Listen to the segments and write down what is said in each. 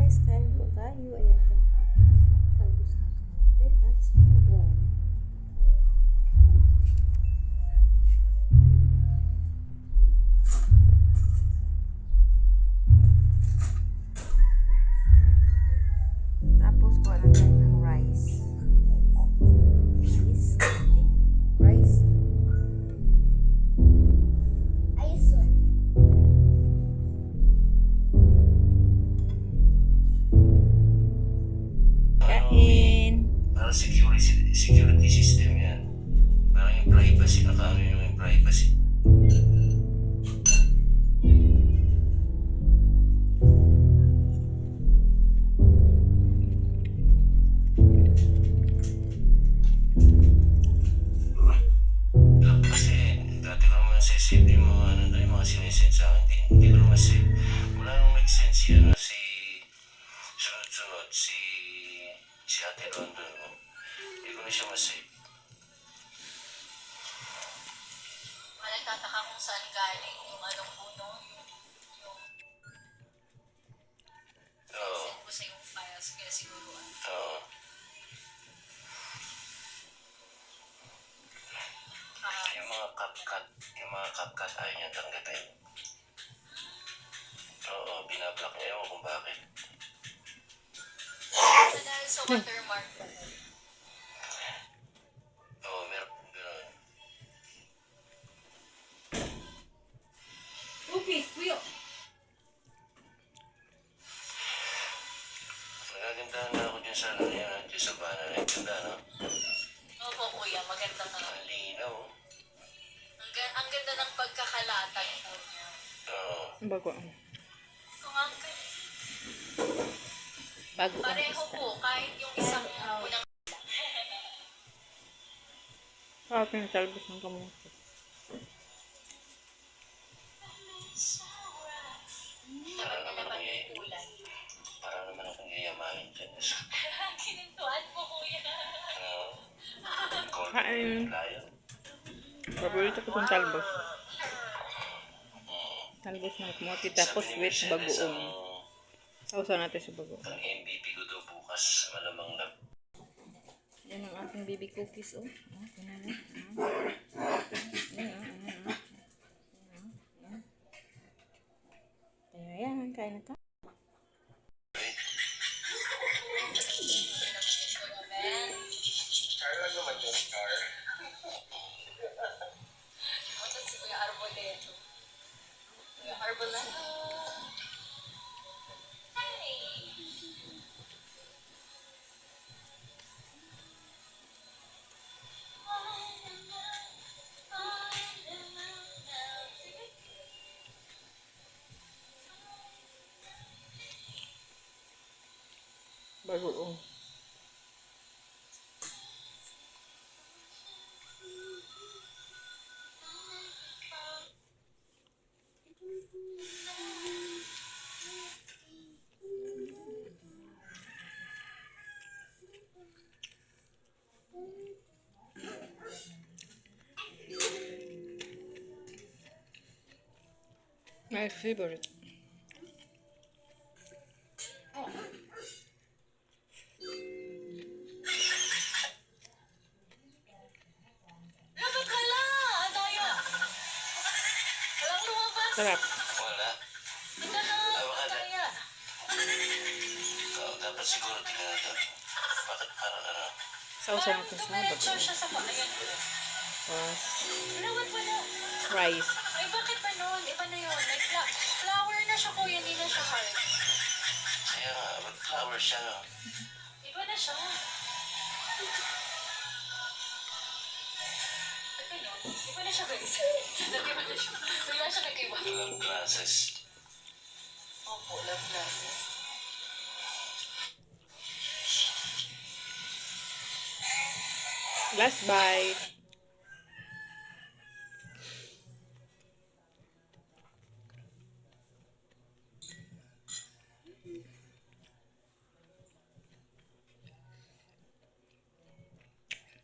guys, kain po tayo. Ayan po ang aking talbos ng kamote at sibuyas. Tapos kuha lang tayo ng rice. Rice. Kain. Parang security system yan. Parang yung privacy, nakaano yung privacy. Kasi dati ko naman sisip yung mga ano tayo, mga sinisend sa akin. Hindi ko naman save. Wala nang nag-send si ano, sunod-sunod, si Ate London. Hindi ko na siya masave. Nagtataka kung saan galing yung anong puno, Oo. send ko sa yung files, kaya siguro Oo. Yung mga CapCut ayaw niya tanggapin. Oo, binablock niya yun kung bakit. dahil sa watermark. Oo, meron gano'n. Okay, kuya. Nagagandahan na ako dyan sa ano yan, dyan sa banner. Ang ganda, no? Opo kuya, maganda nga. Ang linaw. Ang ganda ng pagkakalatag po niya. Oo. Bago. Kung ang Bago ang pareho isda. po, kahit yung isang unang Aking talbos ng kamote. Parang naman naman akong yung ulan. Parang naman akong yayamanin dyan. Kinintuan po kuya. Kain. Layo. Paborito ko itong talbos. Talbos ng kamote tapos with bagoong. Sausaw natin sa bagoong. Ang MVP ko daw bukas, malamang na. Yan ang aking baby cookies, oh. Ayan, kain na tayo. Car lang naman yung car. Ito si Kuya Arboleto. Kuya Arboleto. Bagoong. My favorite. Hala! Adaya! Walang lumabas! Sarap. Wala. Ito na! Adaya! Dapat siguro tingnan natin. Bakit parang ano? Sausaw natin sa Dumiretso bagoong. siya sa paayan ko. Tapos, Tinawad pa na. rice. Ay, bakit pa nun? Iba na yun. May flower na siya kuya, hindi na siya heart. Kaya nga, mag-flower siya, no? Iba na siya. Ano yun? Iba na siya guys. Nag-iba na siya. Bigla siya nag-iba. Love glasses. Opo, love glasses. Last bite.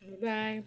Bye-bye.